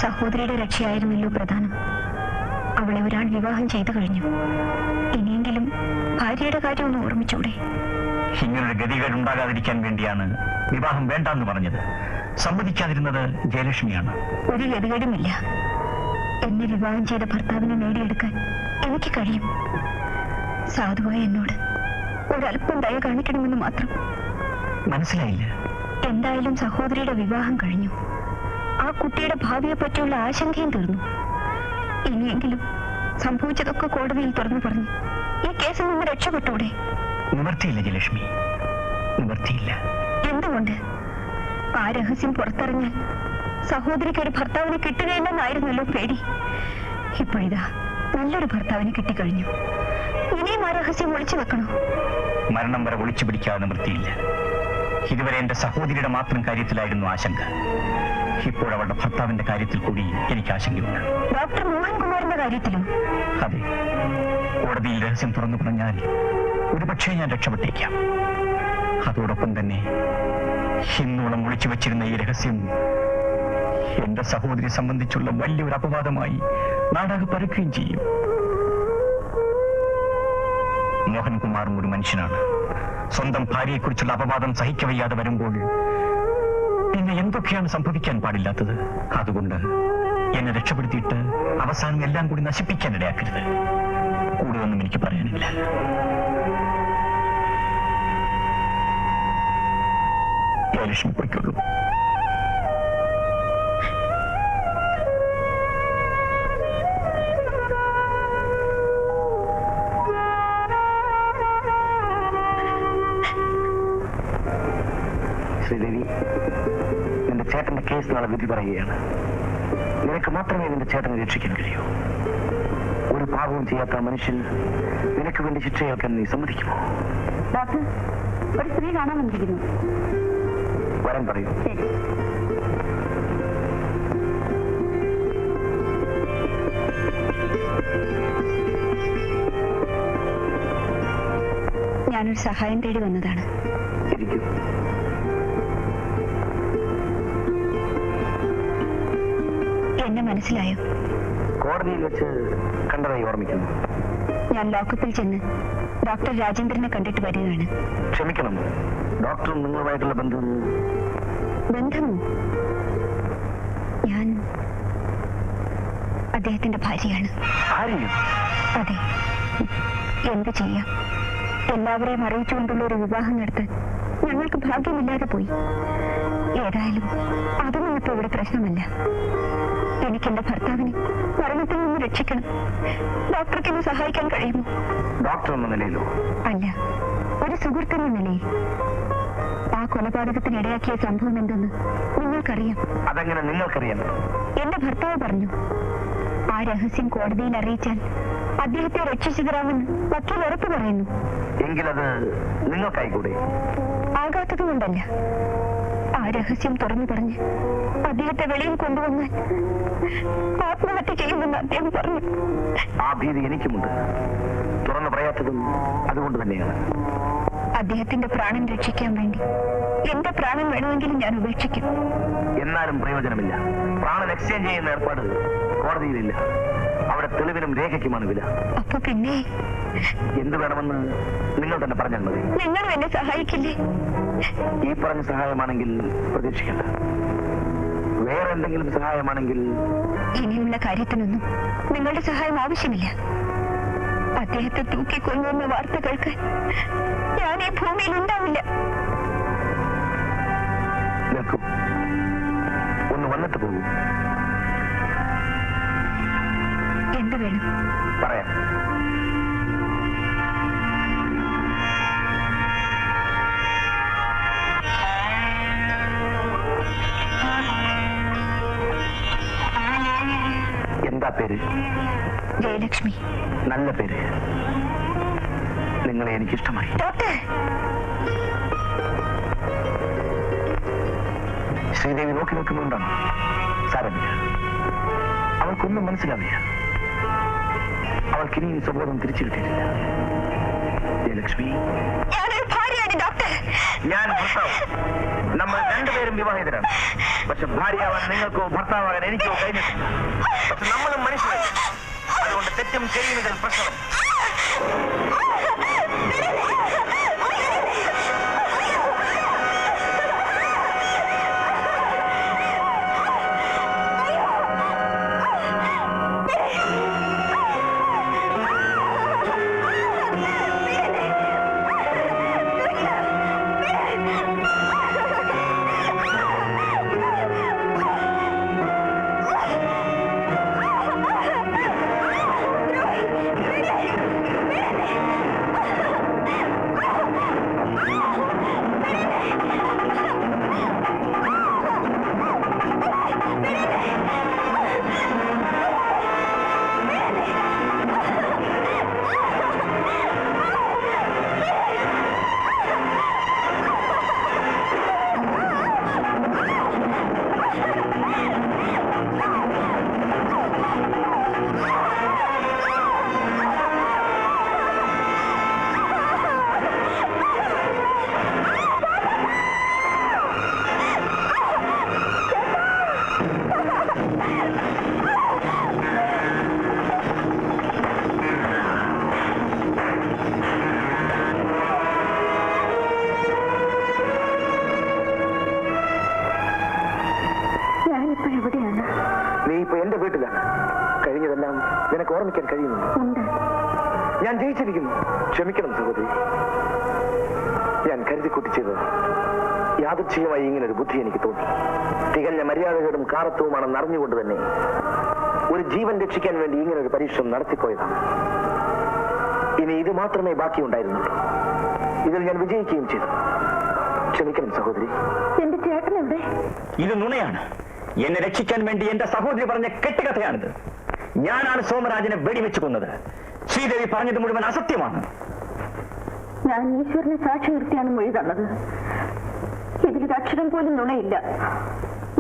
സഹോദരിയുടെ രക്ഷയായിരുന്നല്ലോ പ്രധാനം. അവളെ ഒരാൾ വിവാഹം ചെയ്തു കഴിഞ്ഞു. ഇനിയെങ്കിലും ഭാര്യയുടെ കാര്യം ഒന്ന് ഓർമ്മിച്ചൂടെ? ഇങ്ങനൊരു ഗതികേട് ഉണ്ടാകാതിരിക്കാൻ വേണ്ടിയാണ് വിവാഹം വേണ്ടെന്ന് പറഞ്ഞത്. സമ്മതിക്കാതിരുന്നത് ജയലക്ഷ്മിയാണ്. ഒരു ഗതികേടുമില്ല. എന്നെ വിവാഹം ചെയ്ത ഭർത്താവിനെ നേടിയെടുക്കാൻ എനിക്ക് കഴിയും. സാധുവായ എന്നോട് ഒരല്പം ദയ കാണിക്കണമെന്ന് മാത്രം. മനസ്സിലായില്ല. എന്തായാലും സഹോദരിയുടെ വിവാഹം കഴിഞ്ഞു. ആ കുട്ടിയുടെ ഭാവിയെ പറ്റിയുള്ള ആശങ്കയും തീർന്നു. ഇനിയെങ്കിലും സംഭവിച്ചതൊക്കെ കോടതിയിൽ തുറന്നു പറഞ്ഞു ഈ കേസിൽ നിന്ന് രക്ഷപ്പെട്ടൂടെ? നിവർത്തിയില്ല ജയലക്ഷ്മി, നിവർത്തിയില്ല. എന്തുകൊണ്ട്? ആ രഹസ്യം പുറത്തറിഞ്ഞാൽ സഹോദരിക്ക് ഒരു ഭർത്താവിനെ കിട്ടുകയില്ലെന്നായിരുന്നല്ലോ പേടി. ഇപ്പോഴിതാ നല്ലൊരു ഭർത്താവിനെ കിട്ടിക്കഴിഞ്ഞു. ഇനിയും ആ രഹസ്യം ഒളിച്ചു വെക്കണോ? മരണം വരെ ഒളിച്ചു പിടിക്കാതെ നിവൃത്തിയില്ല. ഇതുവരെ എന്റെ സഹോദരിയുടെ മാത്രം കാര്യത്തിലായിരുന്നു ആശങ്ക. ഇപ്പോൾ അവളുടെ ഭർത്താവിന്റെ കാര്യത്തിൽ കൂടി എനിക്ക് ആശങ്കയുണ്ട്. ഡോക്ടർ മോഹൻകുമാറിന്റെ കാര്യത്തിലും? അതെ. കോടതിയിൽ രഹസ്യം തുറന്നു പറഞ്ഞാൽ ഒരുപക്ഷെ ഞാൻ രക്ഷപ്പെട്ടേക്കാം. അതോടൊപ്പം തന്നെ ഇന്നോളം ഒളിച്ചു വെച്ചിരുന്ന ഈ രഹസ്യം എന്റെ സഹോദരിയെ സംബന്ധിച്ചുള്ള വലിയൊരു അപവാദമായി നാടാകെ പരക്കുകയും ചെയ്യും. മോഹൻകുമാറും ഒരു മനുഷ്യനാണ്. സ്വന്തം ഭാര്യയെക്കുറിച്ചുള്ള അപവാദം സഹിക്കവയ്യാതെ വരുമ്പോൾ പിന്നെ എന്തൊക്കെയാണ് സംഭവിക്കാൻ പാടില്ലാത്തത്? അതുകൊണ്ട് എന്നെ രക്ഷപ്പെടുത്തിയിട്ട് അവസാനം എല്ലാം കൂടി നശിപ്പിക്കാൻ ഇടയാക്കരുത്. കൂടുതലൊന്നും എനിക്ക് പറയാനില്ല. ജയലക്ഷ്മി പോയിക്കൊള്ളൂ. ശ്രീദേവി, നിന്റെ ചേട്ടന്റെ കേസ് നാളെ വിധി പറയുകയാണ്. നിനക്ക് മാത്രമേ നിന്റെ ചേട്ടനെ രക്ഷിക്കാൻ കഴിയൂ. ഒരു പാപവും ചെയ്യാത്ത മനുഷ്യൻ നിനക്ക് വേണ്ടി ശിക്ഷയേൽക്കാൻ നീ സമ്മതിക്കുമോ? ഡോക്ടർ, ഒരു സ്ത്രീ കാണാൻ വന്നിരിക്കുന്നു. വരാൻ പറയൂ. ഞാനൊരു സഹായം തേടി വന്നതാണ്. എന്നെ മനസ്സിലായോ? കോടതിയിൽ വെച്ച് കണ്ടതായി ഓർമ്മിക്കുന്നു. ഞാൻ ലോക്കപ്പിൽ ചെന്ന് ഡോക്ടർ രാജേന്ദ്രനെ കണ്ടിട്ട് വരികയാണ്. ക്ഷമിക്കണം, ഡോക്ടറും നിങ്ങളുമായിട്ടുള്ള ബന്ധമോ? ഞാൻ അദ്ദേഹത്തിന്റെ ഭാര്യയാണ്. അതെ. എന്ത് ചെയ്യാം? എല്ലാവരെയും അറിയിച്ചുകൊണ്ടുള്ള ഒരു വിവാഹം നടത്താൻ ഞങ്ങൾക്ക് ഭാഗ്യമില്ലാതെ പോയി. ഏതായാലും അതൊന്നും ഇപ്പൊ ഇവിടെ പ്രശ്നമല്ല. എനിക്ക് എന്റെ ഭർത്താവിനെ മരണത്തിൽ നിന്ന് രക്ഷിക്കണം. ഡോക്ടർക്ക് എന്നെ സഹായിക്കാൻ കഴിയുമോ? ഡോക്ടർ എന്ന നിലയിലോ? അല്ല, ഒരു സുഹൃത്തെന്ന നിലയിൽ. ആ കൊലപാതകത്തിന് ഇടയാക്കിയ സംഭവം എന്തെന്ന് നിങ്ങൾക്കറിയാം. അതെങ്ങനെ നിങ്ങൾക്കറിയാം? എന്റെ ഭർത്താവ് പറഞ്ഞു, ആ രഹസ്യം കോടതിയിൽ അറിയിച്ചാൽ അദ്ദേഹത്തെ രക്ഷിച്ചു തരാമെന്ന് വക്കീൽ ഉറപ്പ് പറയുന്നു. എങ്കിലത് നിങ്ങൾക്കായിക്കൂടെ? ആകാത്തത് കൊണ്ടല്ല. ആ രഹസ്യം തുറന്നു പറഞ്ഞ് അദ്ദേഹത്തെ വെളിയിൽ കൊണ്ടുവന്നാൽ ആത്മഹത്യ ചെയ്യുമെന്ന് അദ്ദേഹം പറഞ്ഞു. ആ ഭീതി എനിക്കുമുണ്ട്. തുറന്നു പറയാത്തതും അതുകൊണ്ട് തന്നെയാണ്. അദ്ദേഹത്തിന്റെ പ്രാണൻ രക്ഷിക്കാൻ വേണ്ടി എന്റെ പ്രാണൻ വേണമെങ്കിലും ഞാൻ ഉപേക്ഷിക്കും. എന്നാലും പ്രയോജനമില്ല. പ്രാണൻ എക്സ്ചേഞ്ച് ചെയ്യുന്ന ഏർപ്പാട് കോടതിയിലില്ല. അവിടെ തെളിവിനും രേഖയ്ക്കുമാണ് വില. അപ്പൊ പിന്നെ എന്ത് വേണമെന്ന് നിങ്ങൾ തന്നെ പറഞ്ഞാൽ മതി. നിങ്ങൾ എന്നെ സഹായിക്കില്ലേ? ഈ പറഞ്ഞ സഹായമാണെങ്കിൽ പ്രതീക്ഷിക്കണ്ട. വേറെ എന്തെങ്കിലും സഹായമാണെങ്കിൽ? ഇനിയുള്ള കാര്യത്തിനൊന്നും നിങ്ങളുടെ സഹായം ആവശ്യമില്ല. അദ്ദേഹത്തെ തൂക്കിക്കൊന്നുവെന്ന വാർത്ത കേൾക്കാൻ ഞാൻ ഈ ഭൂമിയിൽ ഉണ്ടാവില്ല. നിൽക്കൂ, ഒന്ന് വന്നിട്ട് പോകൂ. എന്ത് വേണം? പറയാം. എന്താ പേര്? ജയലക്ഷ്മി. നല്ല പേര്. നിങ്ങളെ എനിക്കിഷ്ടമായി. ശ്രീദേവി നോക്കി നോക്കുന്നുണ്ടാണ്. സാരമില്ല, അവൾക്കൊന്നും മനസ്സിലാവില്ല. അവൾക്കിനിയും സ്വബോധം തിരിച്ചു കിട്ടിയിട്ടില്ല. ജയലക്ഷ്മി, ഞാനൊരു ഭാര്യയാണ് ഡോക്ടർ. ഞാൻ ഭർത്താവ്. നമ്മൾ രണ്ടുപേരും വിവാഹിതരാണ്. പക്ഷെ ഭാര്യയാവാൻ നിങ്ങൾക്കോ ഭർത്താവാകാൻ എനിക്കോ കഴിഞ്ഞിട്ടില്ല. പക്ഷെ നമ്മളും മനുഷ്യരല്ല. അതുകൊണ്ട് തെറ്റും ചെയ്യുന്നതിൽ പ്രശ്നം. നീ ഇപ്പൊ എന്റെ വീട്ടിലാണ്. കഴിഞ്ഞതെല്ലാം നിനക്ക് ഓർമ്മിക്കാൻ കഴിയുന്നുണ്ട്. ഞാൻ ജയിച്ചിരിക്കുന്നു. ക്ഷമിക്കണം സഹോദരി. ഞാൻ കരുതിക്കുട്ടി ചെയ്തത് യാദൃച്ഛികമായി ഇങ്ങനൊരു ബുദ്ധി എനിക്ക് തോന്നി. തികഞ്ഞ മര്യാദകളും കാറത്വവുമാണെന്ന് അറിഞ്ഞുകൊണ്ട് തന്നെ ഒരു ജീവൻ രക്ഷിക്കാൻ വേണ്ടി ഇങ്ങനൊരു പരീക്ഷണം നടത്തിപ്പോയതാണ്. ഇനി ഇത് മാത്രമേ ബാക്കിയുണ്ടായിരുന്നുള്ളൂ. ഇതിൽ ഞാൻ വിജയിക്കുകയും ചെയ്തു. ക്ഷമിക്കണം സഹോദരി. എന്റെ ചേട്ടൻ എവിടെ? ഇത് നുണയാണ്. എന്നെ രക്ഷിക്കാൻ വേണ്ടി എന്റെ സഹോദരി പറഞ്ഞ കെട്ടുകഥയാണിത്. ഞാനാണ് സോമരാജനെ വെടിവെച്ചു കൊന്നത്. ശ്രീദേവി പറഞ്ഞത് മുഴുവൻ അസത്യമാണ്. ഞാൻ ഈശ്വരനെ സാക്ഷി നിർത്തിയാണ് മൊഴി തന്നത്. ഇതിലൊരു അക്ഷരം പോലും നുണയില്ല.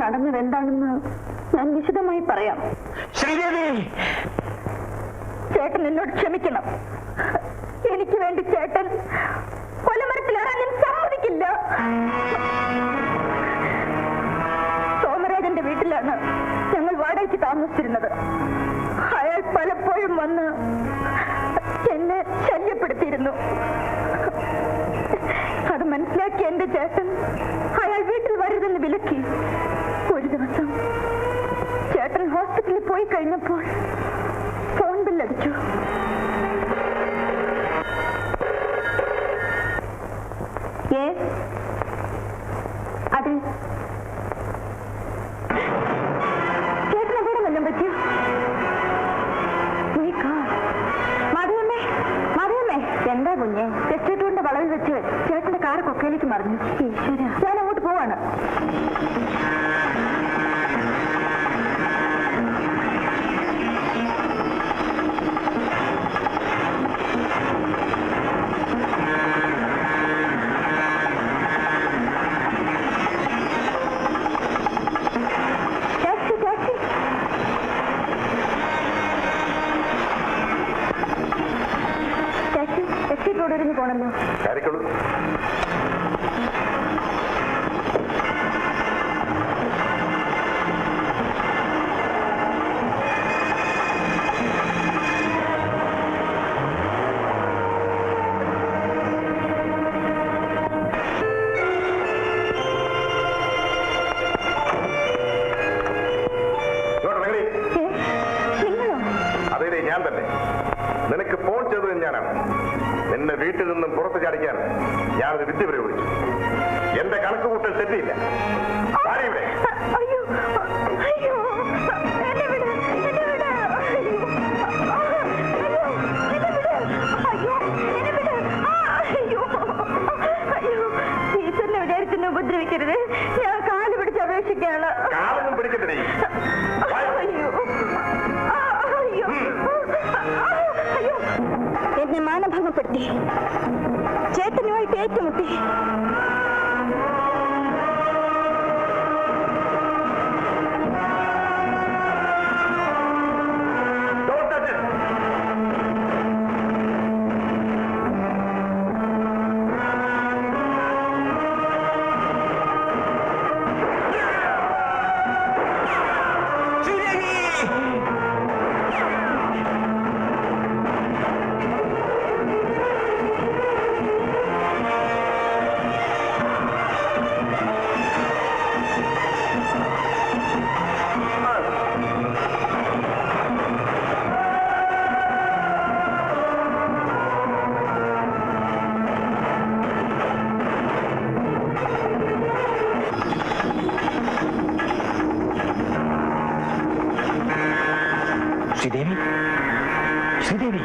നടന്നത് എന്താണെന്ന് ഞാൻ വിശദമായി പറയാം. ശ്രീദേവി, ചേട്ടൻ എന്നോട് ക്ഷമിക്കണം. എനിക്ക് വേണ്ടി ചേട്ടൻ കൊലമരത്തിലേറാൻ ഞാൻ സമ്മതിക്കില്ല. സോമരാജന്റെ വീട്ടിലാണ് ഞങ്ങൾ വാടകയ്ക്ക് താമസിച്ചിരുന്നത്. അയാൾ പലപ്പോഴും വന്ന് എന്നെ ശല്യപ്പെടുത്തിയിരുന്നു. അത് മനസ്സിലാക്കി എന്റെ ചേട്ടൻ അയാൾ വീട്ടിൽ വരരുതെന്ന് വിലക്കി. ഒരു ദിവസം ചേട്ടൻ ഹോസ്പിറ്റലിൽ പോയി കഴിഞ്ഞപ്പോൾ ഫോൺ ബില്ലടിച്ചു. അതെ, ചേട്ടൻ എവിടെ വല്ലതും പറ്റിയോ? മറിയമ്മേ, മറിയമ്മേ, എന്താ കുഞ്ഞെ? എസ്റ്റേറ്റുവിന്റെ വളവിൽ വെച്ച് ചേട്ടന്റെ കാറ് കൊക്കയിലേക്ക് മറിഞ്ഞു. ഈശ്വര, ഞാൻ അങ്ങോട്ട് പോവാണ്. പോണല്ലോ. അതെ, ഞാൻ തന്നെ. നിനക്ക് ഫോൺ ചെയ്തത് ഞാനാണ്. നിന്നെ വീട്ടിൽ നിന്നും പുറത്തു ചാടിക്കാൻ ഞാനൊരു വിദ്യ പ്രയോഗിച്ചു. എന്റെ കണക്കുകൂട്ടൽ തെറ്റിയില്ല. ഇവിടെ ഈശ്വരനെ വിചാരിച്ചെന്നെ ഉപദ്രവിക്കരുത്. ഞാൻ കാല് പിടിച്ച് അപേക്ഷിക്കാണ്. കാലൊന്നും പിടിക്കട്ടെ. എന്നെ മാനഭംഗപ്പെടുത്തി, ചേട്ടനുമായിട്ട് ഏറ്റുമുട്ടി. ശ്രീദേവി, ശ്രീദേവി.